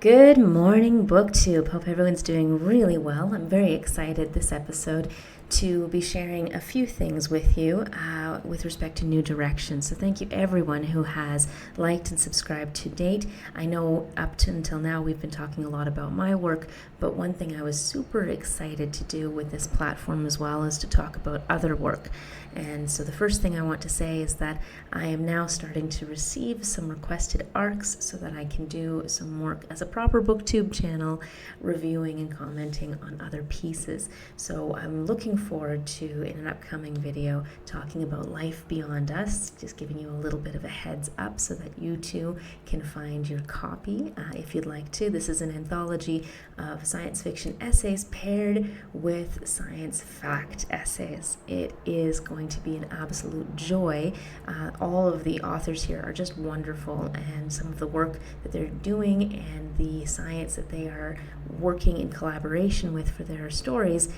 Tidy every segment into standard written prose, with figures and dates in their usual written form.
Good morning, BookTube. Hope everyone's doing really well. I'm very excited this episode to be sharing a few things with you with respect to new directions. So thank you everyone who has liked and subscribed to date. I know up to until now we've been talking a lot about my work, but one thing I was super excited to do with this platform as well is to talk about other work. And so the first thing I want to say is that I am now starting to receive some requested arcs so that I can do some work as a proper BookTube channel, reviewing and commenting on other pieces. So I'm looking forward to, in an upcoming video, talking about life beyond us, just giving you a little bit of a heads up so that you too can find your copy if you'd like to. This is an anthology of science fiction essays paired with science fact essays. It is going to be an absolute joy. All of the authors here are just wonderful, and some of the work that they're doing and the science that they are working in collaboration with for their stories,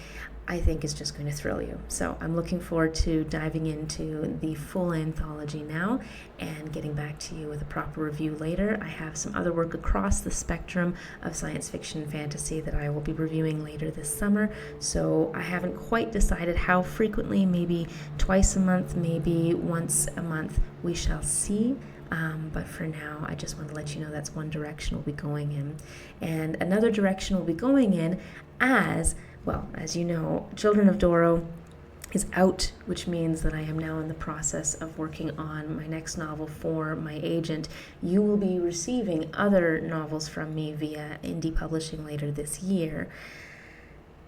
I think is just going to thrill you. So I'm looking forward to diving into the full anthology now and getting back to you with a proper review later. I have some other work across the spectrum of science fiction and fantasy that I will be reviewing later this summer. So I haven't quite decided how frequently, maybe twice a month, maybe once a month, we shall see. But for now, I just want to let you know that's one direction we'll be going in. And another direction we'll be going in as you know, Children of Doro is out, which means that I am now in the process of working on my next novel for my agent. You will be receiving other novels from me via indie publishing later this year.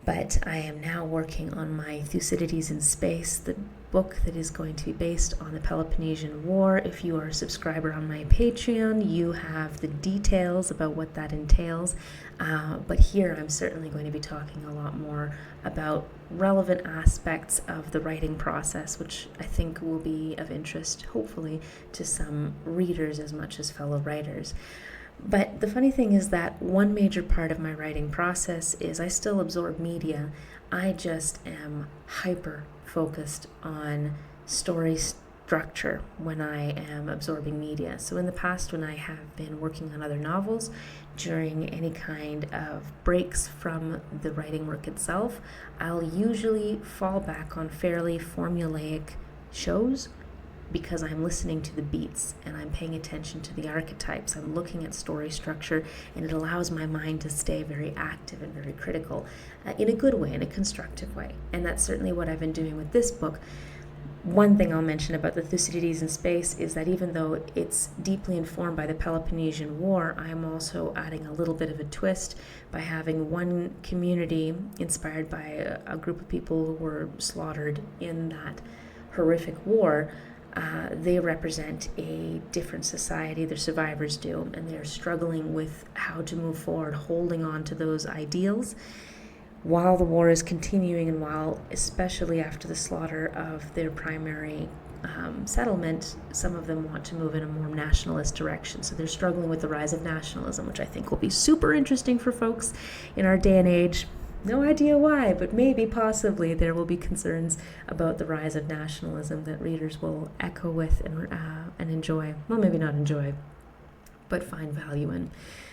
But I am now working on my Thuycidides in Space, the book that is going to be based on the Peloponnesian War. If you are a subscriber on my Patreon, you have the details about what that entails. But here I'm certainly going to be talking a lot more about relevant aspects of the writing process, which I think will be of interest, hopefully, to some readers as much as fellow writers. But the funny thing is that one major part of my writing process is I still absorb media. I just am hyper focused on story structure when I am absorbing media. So in the past, when I have been working on other novels, during any kind of breaks from the writing work itself, I'll usually fall back on fairly formulaic shows, because I'm listening to the beats and I'm paying attention to the archetypes. I'm looking at story structure, and it allows my mind to stay very active and very critical in a good way, in a constructive way. And that's certainly what I've been doing with this book. One thing I'll mention about the Thucydides in Space is that even though it's deeply informed by the Peloponnesian War, I'm also adding a little bit of a twist by having one community inspired by a group of people who were slaughtered in that horrific war. They represent a different society, the survivors do, and they're struggling with how to move forward, holding on to those ideals while the war is continuing, and while, especially after the slaughter of their primary settlement, some of them want to move in a more nationalist direction. So they're struggling with the rise of nationalism, which I think will be super interesting for folks in our day and age. No idea why, but maybe, possibly, there will be concerns about the rise of nationalism that readers will echo with and enjoy. Well, maybe not enjoy, but find value in.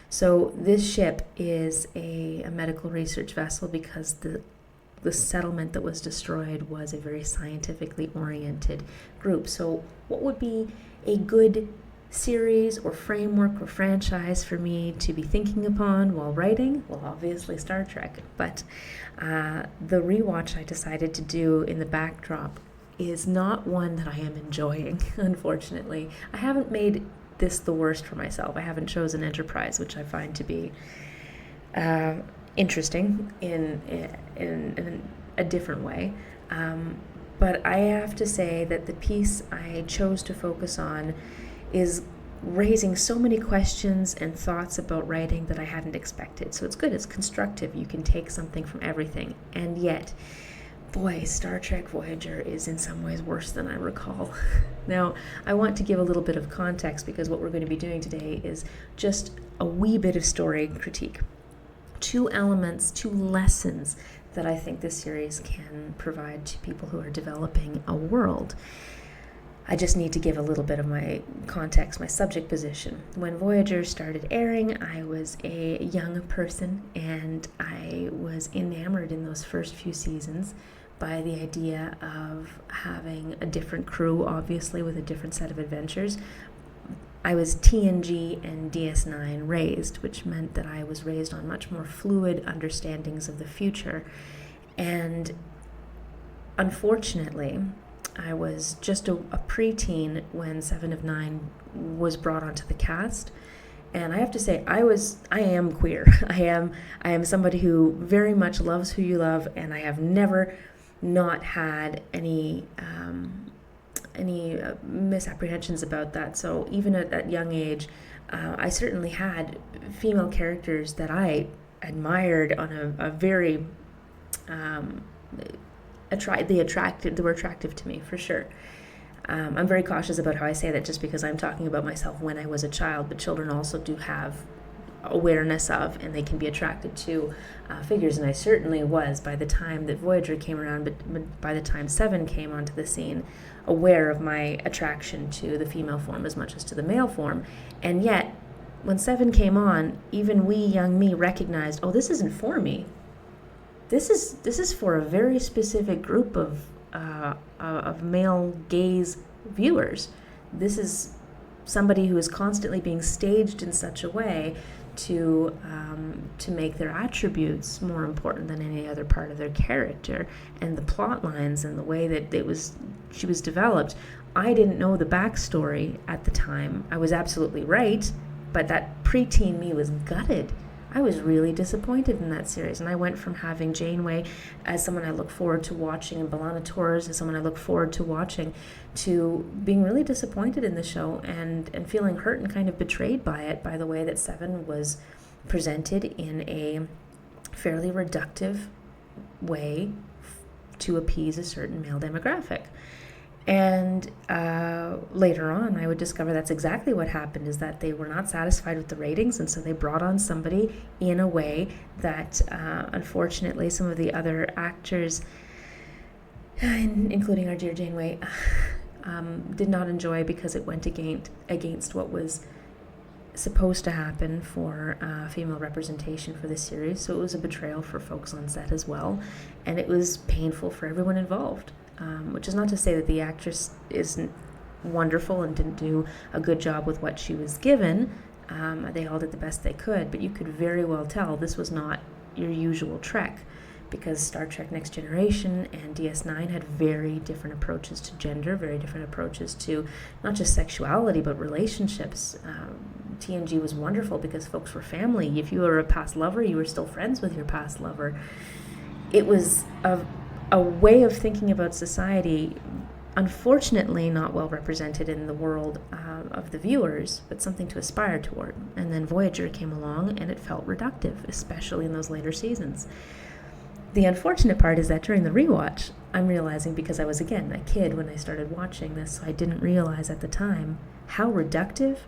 So this ship is a medical research vessel because the settlement that was destroyed was a very scientifically oriented group. So what would be a good series or framework or franchise for me to be thinking upon while writing? Well, obviously Star Trek, but the rewatch I decided to do in the backdrop is not one that I am enjoying, unfortunately. I haven't made this the worst for myself. I haven't chosen Enterprise, which I find to be interesting in a different way. But I have to say that the piece I chose to focus on is raising so many questions and thoughts about writing that I hadn't expected. So it's good, it's constructive. You can take something from everything. And yet, boy, Star Trek Voyager is in some ways worse than I recall. Now, I want to give a little bit of context, because what we're going to be doing today is just a wee bit of story critique. Two elements, two lessons that I think this series can provide to people who are developing a world. I just need to give a little bit of my context, my subject position. When Voyager started airing, I was a young person, and I was enamored in those first few seasons by the idea of having a different crew, obviously, with a different set of adventures. I was TNG and DS9 raised, which meant that I was raised on much more fluid understandings of the future. And unfortunately, I was just a preteen when 7 of 9 was brought onto the cast. And I have to say, I am queer. I am somebody who very much loves who you love, and I have never not had any misapprehensions about that. So even at that young age, I certainly had female characters that I admired on a very they were attractive to me, for sure. I'm very cautious about how I say that, just because I'm talking about myself when I was a child, but children also do have awareness of, and they can be attracted to figures, and I certainly was by the time that Voyager came around, but by the time 7 came onto the scene, aware of my attraction to the female form as much as to the male form. And yet, when 7 came on, even wee young me recognized, oh, this isn't for me. This is for a very specific group of male gaze viewers. This is somebody who is constantly being staged in such a way to make their attributes more important than any other part of their character, and the plot lines and the way that she was developed. I didn't know the backstory at the time. I was absolutely right, but that preteen me was gutted. I was really disappointed in that series, and I went from having Janeway as someone I look forward to watching, and B'Elanna Torres as someone I look forward to watching, to being really disappointed in the show and feeling hurt and kind of betrayed by it, by the way that 7 was presented in a fairly reductive way to appease a certain male demographic. And later on, I would discover that's exactly what happened, is that they were not satisfied with the ratings, and so they brought on somebody in a way that, unfortunately, some of the other actors, including our dear Janeway, did not enjoy, because it went against what was supposed to happen for female representation for this series. So it was a betrayal for folks on set as well, and it was painful for everyone involved. Which is not to say that the actress isn't wonderful and didn't do a good job with what she was given. They all did the best they could, but you could very well tell this was not your usual Trek, because Star Trek Next Generation and DS9 had very different approaches to gender, very different approaches to not just sexuality, but relationships. TNG was wonderful because folks were family. If you were a past lover, you were still friends with your past lover. It was a way of thinking about society, unfortunately not well represented in the world of the viewers, but something to aspire toward. And then Voyager came along, and it felt reductive, especially in those later seasons. The unfortunate part is that during the rewatch, I'm realizing, because I was, again, a kid when I started watching this, so I didn't realize at the time how reductive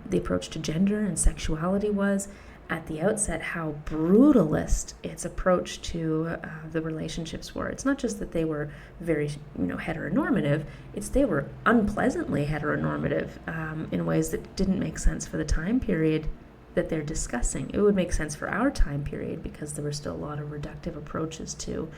the approach to gender and sexuality was. At the outset, how brutalist its approach to the relationships were. It's not just that they were very, heteronormative, it's they were unpleasantly heteronormative in ways that didn't make sense for the time period that they're discussing. It would make sense for our time period, because there were still a lot of reductive approaches to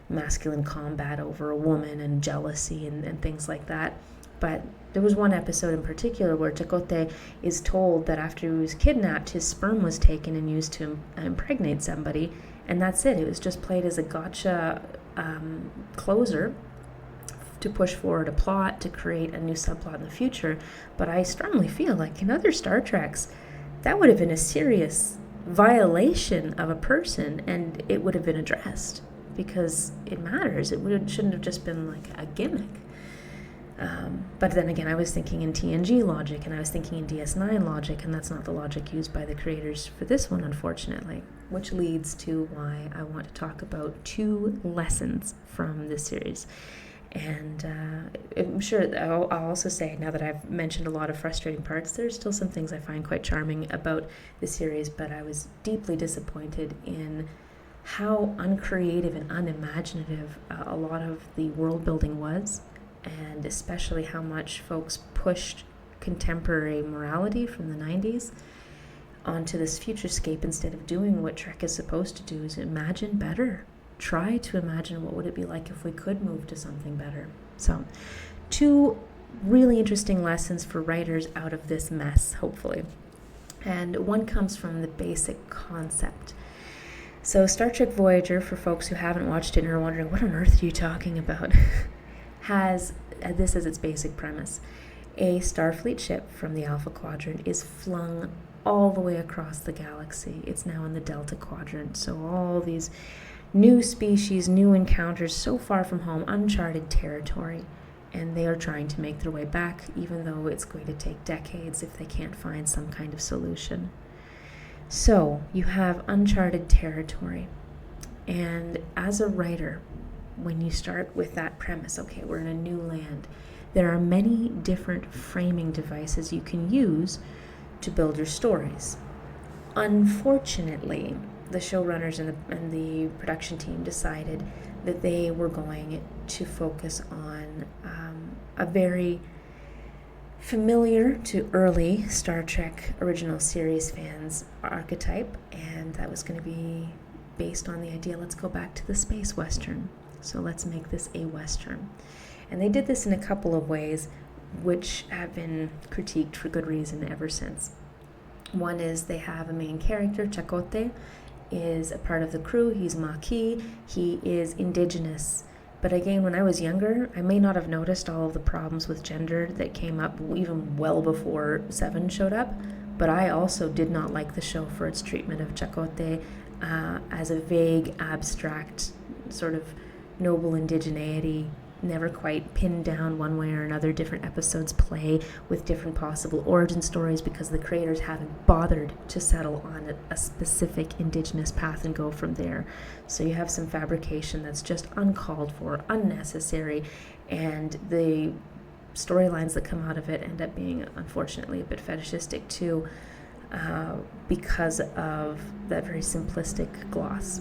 masculine combat over a woman and jealousy and things like that. But there was one episode in particular where Chakotay is told that after he was kidnapped, his sperm was taken and used to impregnate somebody, and that's it. It was just played as a gotcha closer to push forward a plot, to create a new subplot in the future. But I strongly feel like in other Star Treks, that would have been a serious violation of a person, and it would have been addressed, because it matters. Shouldn't have just been like a gimmick. But then again, I was thinking in TNG logic, and I was thinking in DS9 logic, and that's not the logic used by the creators for this one, unfortunately, which leads to why I want to talk about 2 lessons from this series. And I'm sure I'll also say, now that I've mentioned a lot of frustrating parts, there's still some things I find quite charming about the series, but I was deeply disappointed in how uncreative and unimaginative a lot of the world building was. and especially how much folks pushed contemporary morality from the 90s onto this futurescape instead of doing what Trek is supposed to do, is imagine better. Try to imagine what would it be like if we could move to something better. So 2 really interesting lessons for writers out of this mess, hopefully. And one comes from the basic concept. So Star Trek Voyager, for folks who haven't watched it and are wondering, what on earth are you talking about, has this as its basic premise. A Starfleet ship from the Alpha Quadrant is flung all the way across the galaxy. It's now in the Delta Quadrant. So all these new species, new encounters, so far from home, uncharted territory. And they are trying to make their way back, even though it's going to take decades if they can't find some kind of solution. So you have uncharted territory. And as a writer, when you start with that premise, okay, we're in a new land, there are many different framing devices you can use to build your stories. Unfortunately, the showrunners and the production team decided that they were going to focus on a very familiar to early Star Trek original series fans archetype, and that was going to be based on the idea, let's go back to the space western. So let's make this a western. And they did this in a couple of ways, which have been critiqued for good reason ever since. One is they have a main character, Chakotay, is a part of the crew. He's Maquis. He is Indigenous. But again, when I was younger, I may not have noticed all of the problems with gender that came up even well before Seven showed up. But I also did not like the show for its treatment of Chakotay as a vague, abstract, sort of noble indigeneity, never quite pinned down one way or another. Different episodes play with different possible origin stories because the creators haven't bothered to settle on a specific Indigenous path and go from there. So you have some fabrication that's just uncalled for, unnecessary, and the storylines that come out of it end up being, unfortunately, a bit fetishistic too, because of that very simplistic gloss.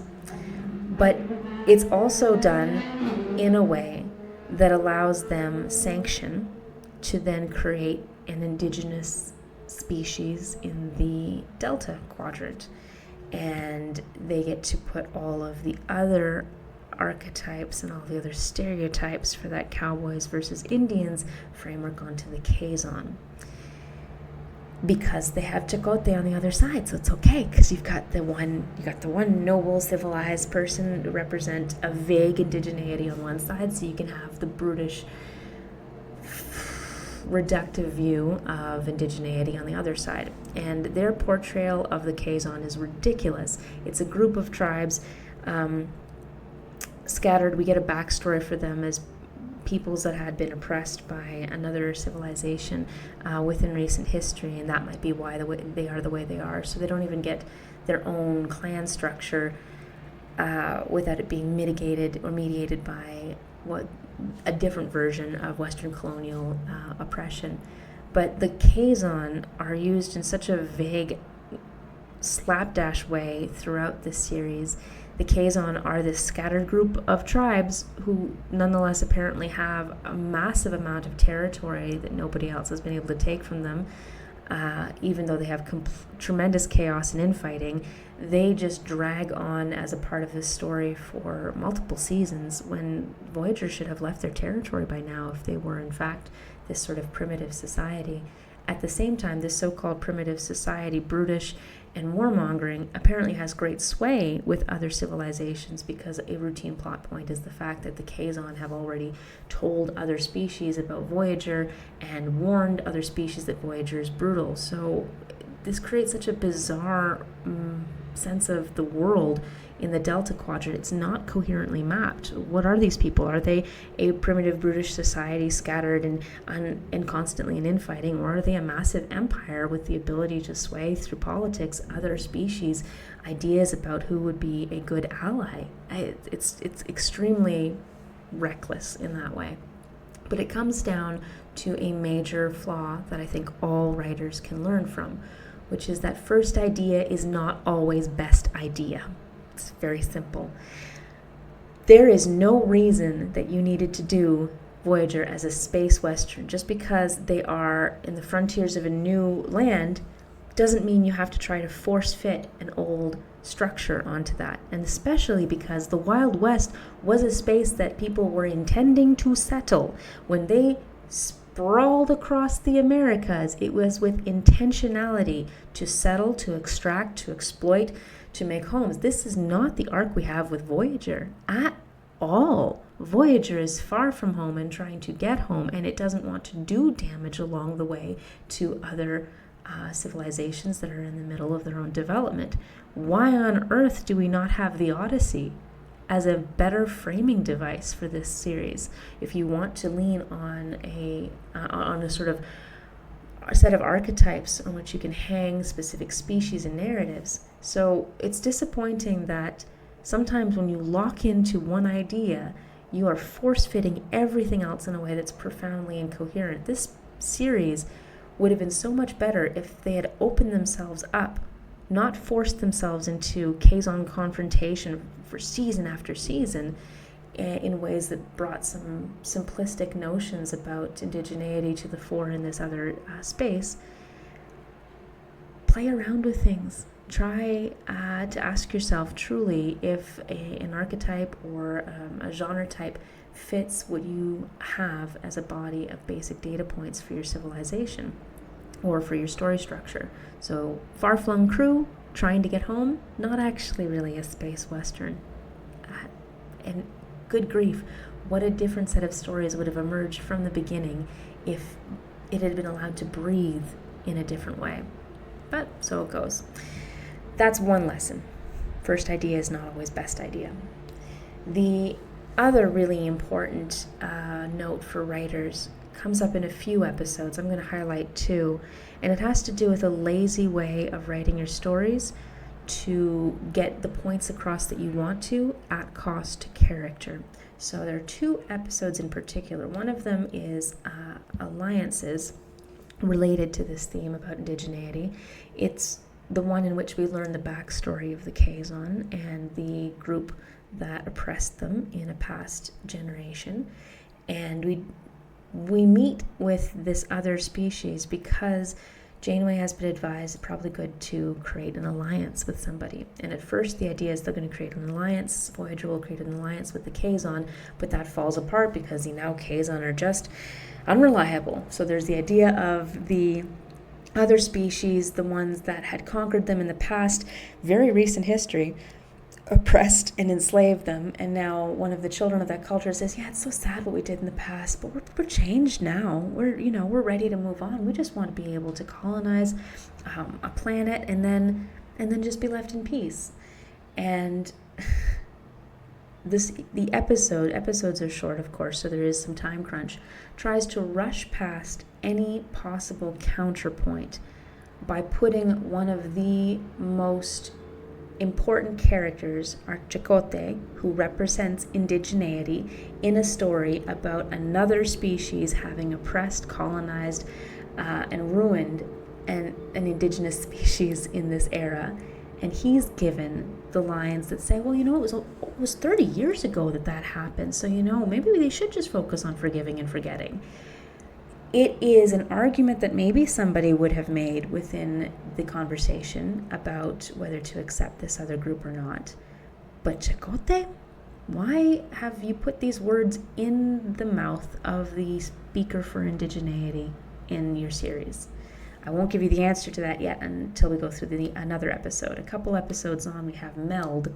But it's also done in a way that allows them sanction to then create an indigenous species in the Delta Quadrant. And they get to put all of the other archetypes and all the other stereotypes for that cowboys versus Indians framework onto the Kazon. Because they have Chakotay on the other side, so it's okay, because you've got the one noble civilized person to represent a vague indigeneity on one side, so you can have the brutish reductive view of indigeneity on the other side. And their portrayal of the Kazon is ridiculous. It's a group of tribes scattered. We get a backstory for them as peoples that had been oppressed by another civilization within recent history, and that might be why the way they are. So they don't even get their own clan structure without it being mitigated or mediated by a different version of Western colonial oppression. But the Kazon are used in such a vague, slapdash way throughout this series. The Kazon are this scattered group of tribes who nonetheless apparently have a massive amount of territory that nobody else has been able to take from them. Even though they have tremendous chaos and infighting, they just drag on as a part of this story for multiple seasons, when Voyager should have left their territory by now if they were in fact this sort of primitive society. At the same time, this so-called primitive society, brutish and warmongering, apparently has great sway with other civilizations, because a routine plot point is the fact that the Kazon have already told other species about Voyager and warned other species that Voyager is brutal. So this creates such a bizarre sense of the world in the Delta Quadrant. It's not coherently mapped. What are these people? Are they a primitive brutish society scattered and constantly in infighting, or are they a massive empire with the ability to sway through politics other species ideas about who would be a good ally? It's extremely reckless in that way. But it comes down to a major flaw that I think all writers can learn from, which is that first idea is not always best idea. It's very simple. There is no reason that you needed to do Voyager as a space western. Just because they are in the frontiers of a new land doesn't mean you have to try to force fit an old structure onto that. And especially because the Wild West was a space that people were intending to settle. When they sprawled across the Americas, it was with intentionality to settle, to extract, to exploit, to make homes. This is not the arc we have with Voyager at all. Voyager is far from home and trying to get home, and it doesn't want to do damage along the way to other civilizations that are in the middle of their own development. Why on earth do we not have the Odyssey as a better framing device for this series? If you want to lean on a sort of a set of archetypes on which you can hang specific species and narratives. So it's disappointing that sometimes when you lock into one idea, you are force-fitting everything else in a way that's profoundly incoherent. This series would have been so much better if they had opened themselves up, not forced themselves into Kazon confrontation for season after season in ways that brought some simplistic notions about indigeneity to the fore in this other space. Play around with things. Try to ask yourself truly if an archetype or a genre type fits what you have as a body of basic data points for your civilization or for your story structure. So far-flung crew trying to get home, not actually really a space western. And good grief, what a different set of stories would have emerged from the beginning if it had been allowed to breathe in a different way. But so it goes. That's one lesson. First idea is not always best idea. The other really important note for writers comes up in a few episodes. I'm going to highlight two, and it has to do with a lazy way of writing your stories to get the points across that you want to at cost to character. So there are two episodes in particular. One of them is alliances related to this theme about indigeneity. It's the one in which we learn the backstory of the Kazon and the group that oppressed them in a past generation. And we meet with this other species because Janeway has been advised it's probably good to create an alliance with somebody. And at first the idea is they're going to create an alliance. Voyager will create an alliance with the Kazon, but that falls apart because the now Kazon are just unreliable. So there's the idea of the other species, the ones that had conquered them in the past, very recent history, oppressed and enslaved them, and now one of the children of that culture says, yeah, it's so sad what we did in the past, but we're changed now. We're ready to move on. We just want to be able to colonize a planet and then just be left in peace. And the episodes are short, of course, so there is some time crunch, tries to rush past any possible counterpoint by putting one of the most important characters, Archecote, who represents indigeneity, in a story about another species having oppressed, colonized, and ruined an indigenous species in this era. And he's given the lines that say, well, it was 30 years ago that happened, so, maybe they should just focus on forgiving and forgetting. It is an argument that maybe somebody would have made within the conversation about whether to accept this other group or not. But Chakotay, why have you put these words in the mouth of the speaker for indigeneity in your series? I won't give you the answer to that yet until we go through another episode. A couple episodes on, we have Meld.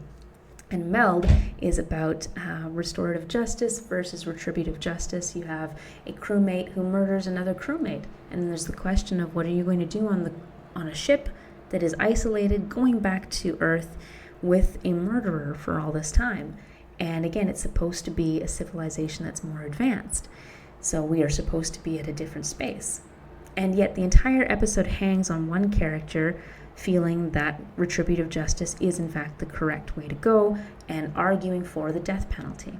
And Meld is about restorative justice versus retributive justice. You have a crewmate who murders another crewmate. And then there's the question of what are you going to do on a ship that is isolated, going back to Earth with a murderer for all this time. And again, it's supposed to be a civilization that's more advanced. So we are supposed to be at a different space. And yet the entire episode hangs on one character feeling that retributive justice is in fact the correct way to go and arguing for the death penalty.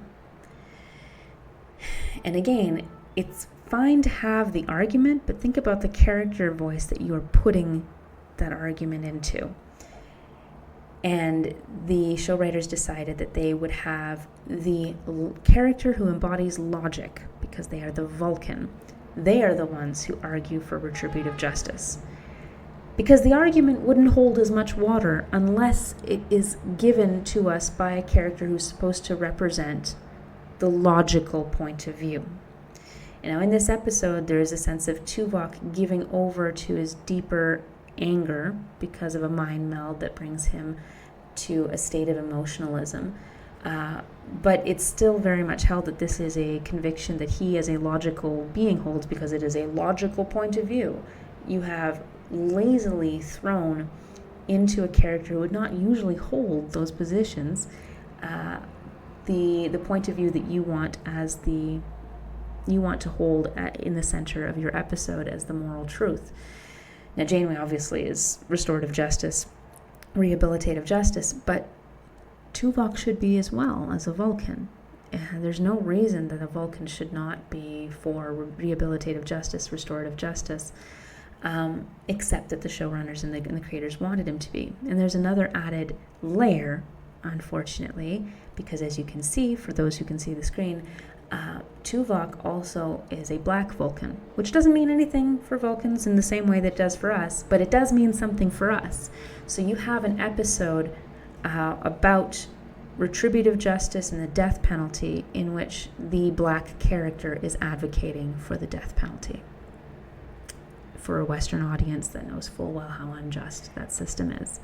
And again, it's fine to have the argument, but think about the character voice that you are putting that argument into. And the show writers decided that they would have the character who embodies logic, because they are the Vulcan. They are the ones who argue for retributive justice. Because the argument wouldn't hold as much water unless it is given to us by a character who's supposed to represent the logical point of view. Now, in this episode, there is a sense of Tuvok giving over to his deeper anger because of a mind meld that brings him to a state of emotionalism. But it's still very much held that this is a conviction that he as a logical being holds because it is a logical point of view. You have lazily thrown into a character who would not usually hold those positions the point of view that you want to hold in the center of your episode as the moral truth. Now, Janeway obviously is restorative justice, rehabilitative justice, but Tuvok should be as well as a Vulcan. And there's no reason that a Vulcan should not be for rehabilitative justice, restorative justice, except that the showrunners and the creators wanted him to be. And there's another added layer, unfortunately, because as you can see, for those who can see the screen, Tuvok also is a black Vulcan, which doesn't mean anything for Vulcans in the same way that it does for us, but it does mean something for us. So you have an episode about retributive justice and the death penalty in which the black character is advocating for the death penalty for a Western audience that knows full well how unjust that system is.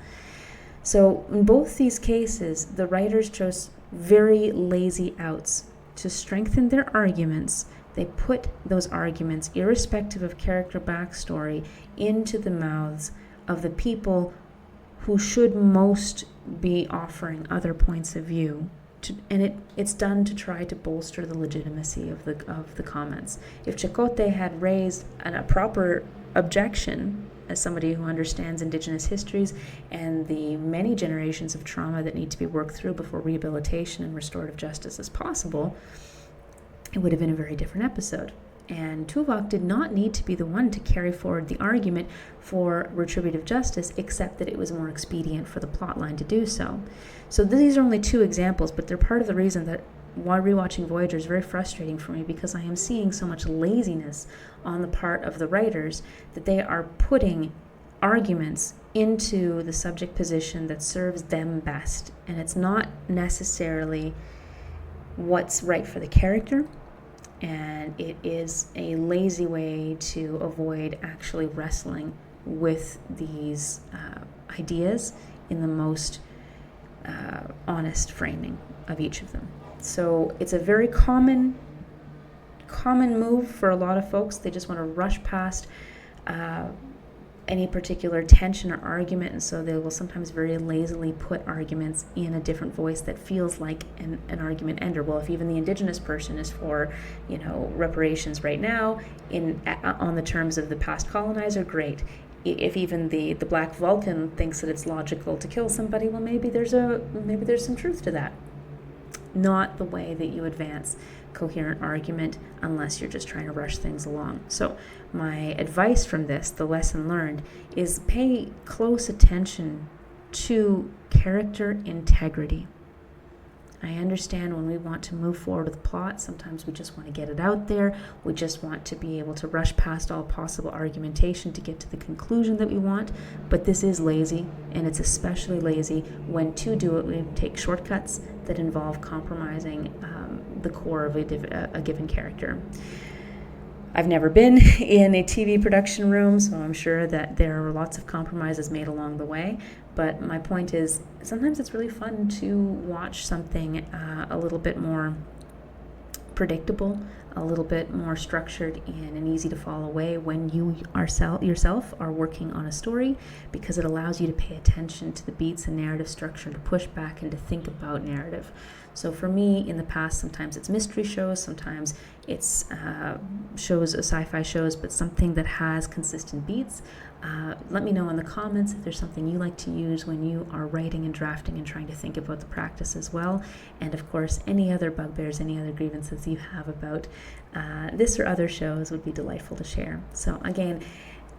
So in both these cases, the writers chose very lazy outs to strengthen their arguments. They put those arguments, irrespective of character backstory, into the mouths of the people who should most be offering other points of view, and it's done to try to bolster the legitimacy of the comments. If Chakotay had raised a proper objection as somebody who understands Indigenous histories and the many generations of trauma that need to be worked through before rehabilitation and restorative justice is possible, it would have been a very different episode. And Tuvok did not need to be the one to carry forward the argument for retributive justice, except that it was more expedient for the plotline to do so. So these are only two examples, but they're part of the reason that while rewatching Voyager is very frustrating for me, because I am seeing so much laziness on the part of the writers that they are putting arguments into the subject position that serves them best. And it's not necessarily what's right for the character. And it is a lazy way to avoid actually wrestling with these ideas in the most honest framing of each of them. So it's a very common move for a lot of folks. They just want to rush past any particular tension or argument, and so they will sometimes very lazily put arguments in a different voice that feels like an argument ender. Well, if even the Indigenous person is for, reparations right now on the terms of the past colonizer, great. If even the black Vulcan thinks that it's logical to kill somebody, well, maybe there's some truth to that. Not the way that you advance coherent argument unless you're just trying to rush things along. So my advice from this, the lesson learned, is pay close attention to character integrity. I understand when we want to move forward with plot, sometimes we just want to get it out there. We just want to be able to rush past all possible argumentation to get to the conclusion that we want. But this is lazy, and it's especially lazy when to do it we take shortcuts that involve compromising the core of a given character. I've never been in a TV production room, so I'm sure that there are lots of compromises made along the way. But my point is, sometimes it's really fun to watch something a little bit more predictable, a little bit more structured in an easy to follow way when you yourself are working on a story, because it allows you to pay attention to the beats and narrative structure, to push back and to think about narrative. So for me, in the past, sometimes it's mystery shows, sometimes it's sci-fi shows, but something that has consistent beats. Let me know in the comments if there's something you like to use when you are writing and drafting and trying to think about the practice as well. And of course, any other bugbears, any other grievances you have about this or other shows would be delightful to share. So again,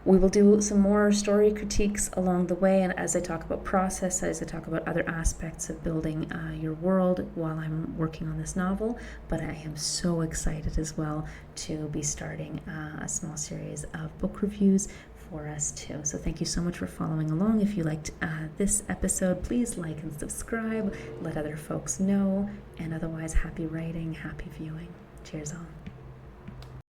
We will do some more story critiques along the way, and as I talk about process, as I talk about other aspects of building your world while I'm working on this novel. But I am so excited as well to be starting a small series of book reviews for us too. So thank you so much for following along. If you liked this episode, please like and subscribe, let other folks know, and otherwise, happy writing, happy viewing. Cheers all.